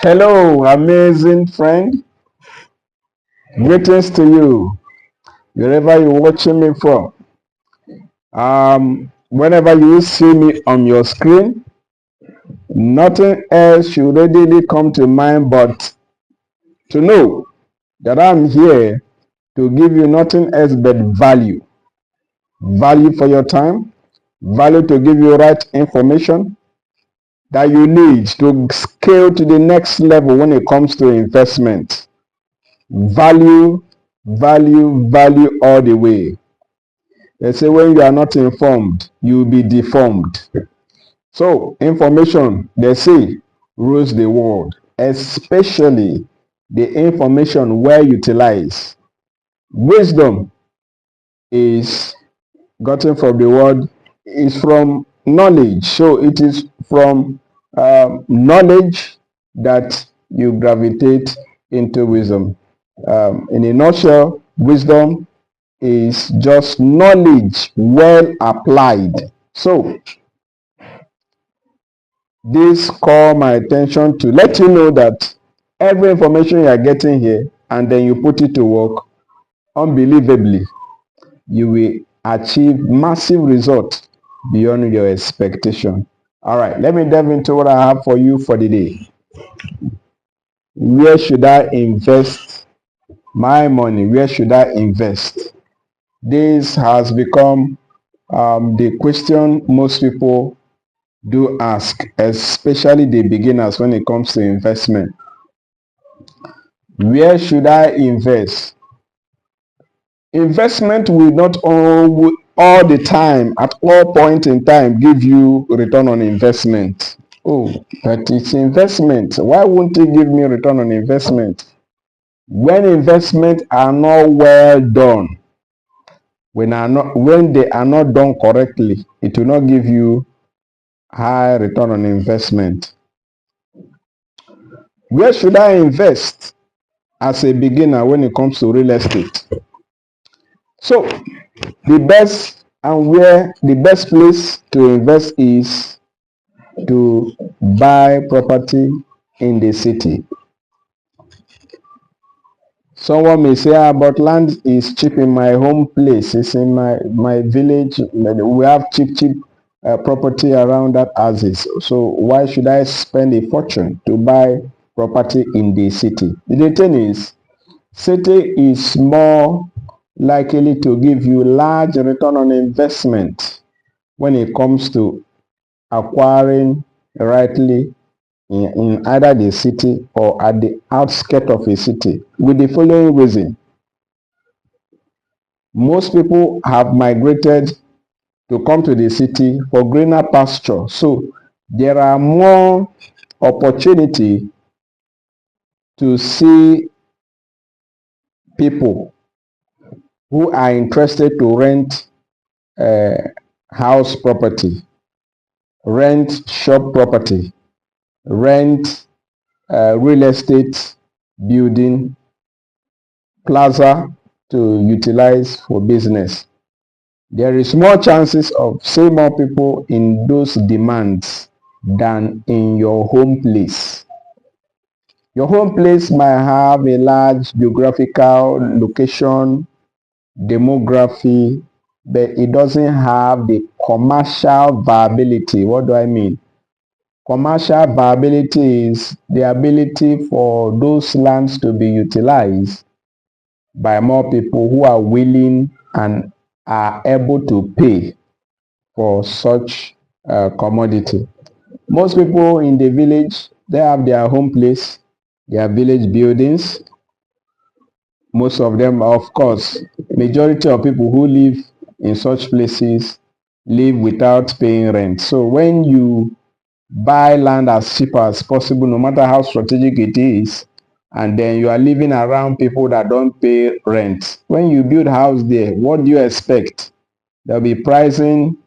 Hello, amazing friend. Greetings to you, wherever you're watching me from. Whenever you see me on your screen, nothing else should readily come to mind but to know that I'm here to give you nothing else but value. Value for your time, value to give you right information that you need to scale to the next level when it comes to investment. Value, value all the way. They say when you are not informed, you will be deformed. So, information, they say, rules the world, especially the information well utilized. Wisdom is gotten from the word, is from knowledge. So, it is from knowledge that you gravitate into wisdom. In a nutshell, wisdom is just knowledge well applied. So this call my attention to let you know that every information you are getting here and then you put it to work, unbelievably, you will achieve massive results beyond your expectation. All right, let me dive into what I have for you for the day. Where should I invest my money? Where should I invest? This has become the question most people do ask, especially the beginners when it comes to investment. Where should I invest? Investment will not all the time, at all point in time, give you return on investment. Oh, but it's investment. Why won't it give me return on investment? When investments are not well done, when they are not done correctly, it will not give you high return on investment. Where should I invest as a beginner when it comes to real estate? So the best place to invest is to buy property in the city. Someone may say, but land is cheap in my home place. It's in my village. We have cheap property around that houses. So why should I spend a fortune to buy property in the city? The thing is, city is more likely to give you large return on investment when it comes to acquiring rightly in either the city or at the outskirts of a city, with the following reason. Most people have migrated to come to the city for greener pasture. So there are more opportunity to see people who are interested to rent house property, rent shop property, rent real estate building, plaza to utilize for business. There is more chances of seeing more people in those demands than in your home place. Your home place might have a large geographical location, demography, but it doesn't have the commercial viability. What do I mean? Commercial viability is the ability for those lands to be utilized by more people who are willing and are able to pay for such commodity. Most people in the village, they have their home place, their village buildings. Most of them, of course, majority of people who live in such places live without paying rent. So when you buy land as cheap as possible, no matter how strategic it is, and then you are living around people that don't pay rent, when you build house there, what do you expect? There'll be pricing.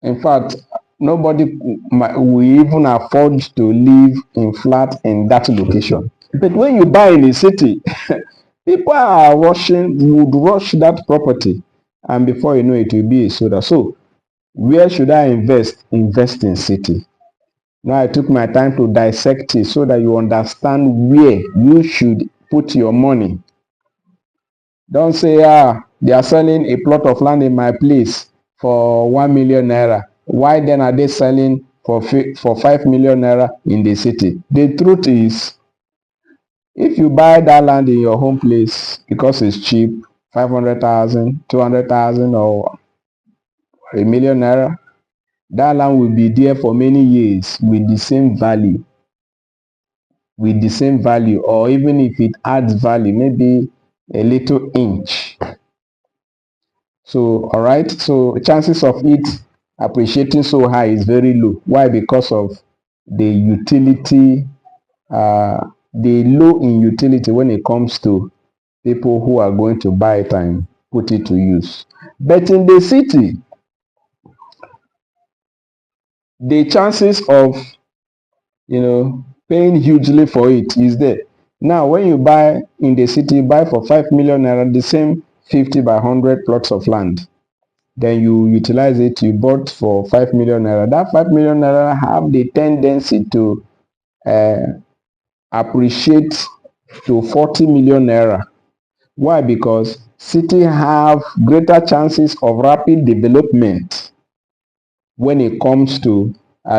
In fact, nobody will even afford to live in flat in that location. But when you buy in a city, people would rush that property, and before you know it will be a soda. So where should I invest? Invest in city. Now I took my time to dissect it so that you understand where you should put your money. Don't say, they are selling a plot of land in my place for 1 million naira. Why then are they selling for 5 million naira in the city? The truth is, if you buy that land in your home place because it's cheap, 500,000, 200,000 or 1 million naira, that land will be there for many years with the same value. With the same value, or even if it adds value, maybe a little inch. So, all right, so chances of it appreciating so high is very low. Why? Because of the utility, the low in utility when it comes to people who are going to buy it and put it to use. But in the city, the chances of, paying hugely for it is there. Now, when you buy in the city, you buy for 5 million naira, the same 50 by 100 plots of land. Then you utilize it, you bought for 5 million naira. That 5 million naira have the tendency to appreciate to 40 million naira. Why? Because city have greater chances of rapid development when it comes to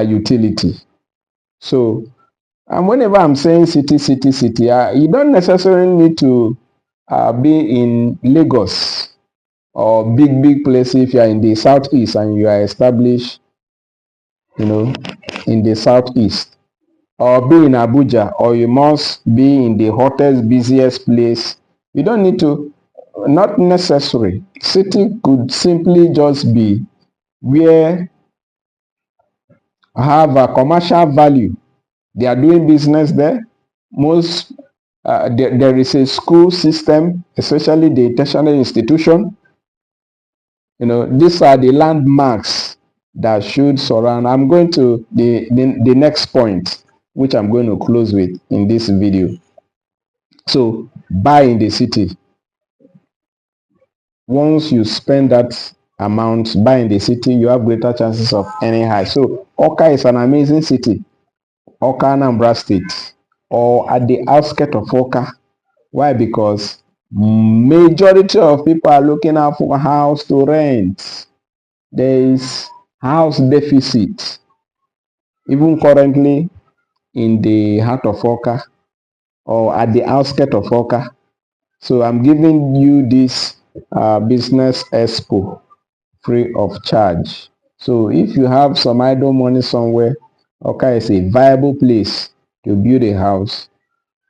utility. So, and whenever I'm saying city, you don't necessarily need to be in Lagos or big place. If you are in the southeast and you are established, in the southeast, or be in Abuja, or you must be in the hottest, busiest place. You don't need to, not necessary. City could simply just be where have a commercial value. They are doing business there. Most there is a school system, especially the tertiary institution. These are the landmarks that should surround. I'm going to the next point, which I'm going to close with in this video. So, buy in the city. Once you spend that amount, buy in the city, you have greater chances of earning high. So, Awka is an amazing city. Awka, Anambra State, or at the outskirts of Awka. Why? Because majority of people are looking out for a house to rent. There is house deficit. Even currently in the heart of Awka or at the outskirts of Awka. So I'm giving you this business expo free of charge. So if you have some idle money somewhere, Awka is a viable place to build a house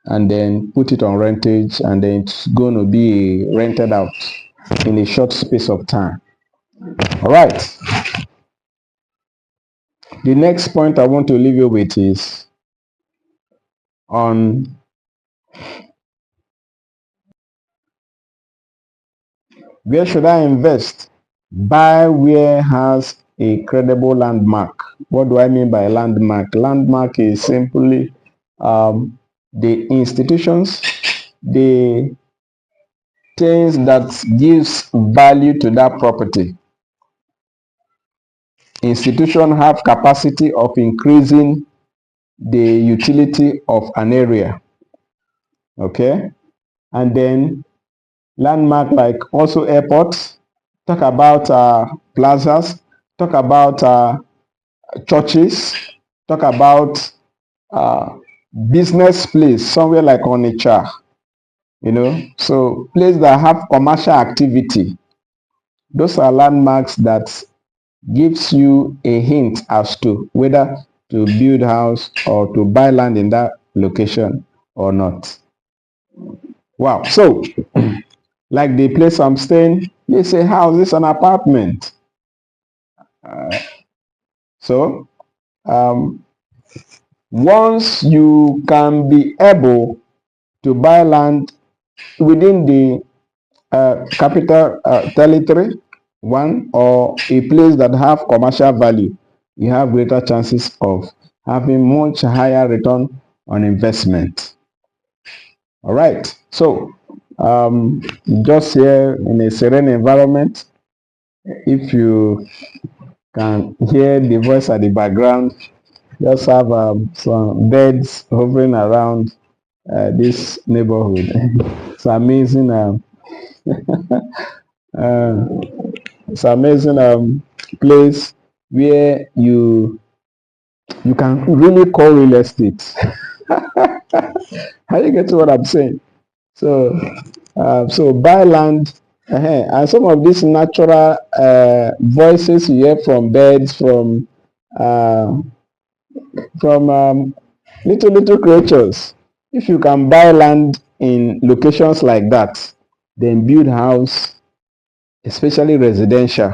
and then put it on rentage, and then it's going to be rented out in a short space of time. All right. The next point I want to leave you with is on where should I invest? Buy where has a credible landmark. What do I mean by landmark? Landmark is simply the institutions, the things that gives value to that property. Institutions have capacity of increasing the utility of an area. Okay? And then landmark like also airports, talk about plazas, talk about churches, talk about business place, somewhere like Onitsha, so place that have commercial activity. Those are landmarks that gives you a hint as to whether to build house or to buy land in that location or not. Wow. So, like the place I'm staying, it's a house, it's an apartment. So, once you can be able to buy land within the capital territory, one, or a place that have commercial value, you have greater chances of having much higher return on investment. All right. So, just here in a serene environment, if you can hear the voice at the background, just have some birds hovering around this neighborhood. It's amazing. Uh, it's amazing place where you can really call real estate. How you get to what I'm saying? So, so buy land, and some of these natural voices you hear from birds, uh, from little creatures. If you can buy land in locations like that, then build house, especially residential,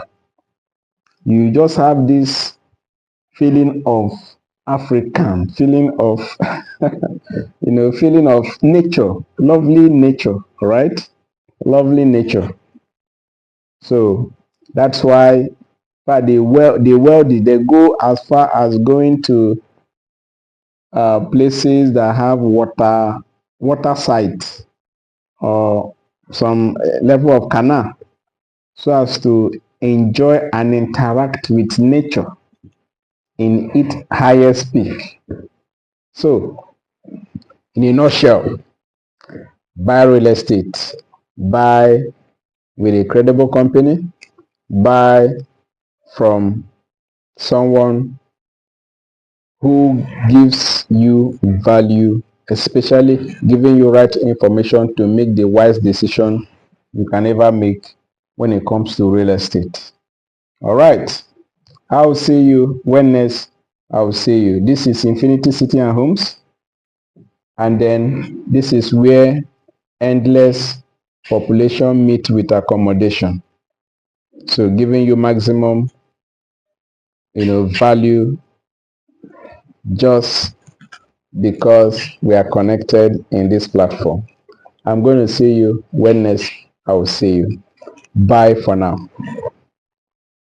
you just have this feeling of African, feeling of feeling of nature, lovely nature, right? Lovely nature. So that's why but the wealthy they go as far as going to places that have water sites or some level of canal so as to enjoy and interact with nature in its highest peak. So in a nutshell, buy real estate, buy with a credible company, buy from someone who gives you value, especially giving you right information to make the wise decision you can ever make when it comes to real estate. All right. I'll see you when next I'll see you. This is Infinity City and Homes. And then this is where endless population meet with accommodation. So giving you maximum, value just because we are connected in this platform. I'm going to see you when next I will see you. Bye for now.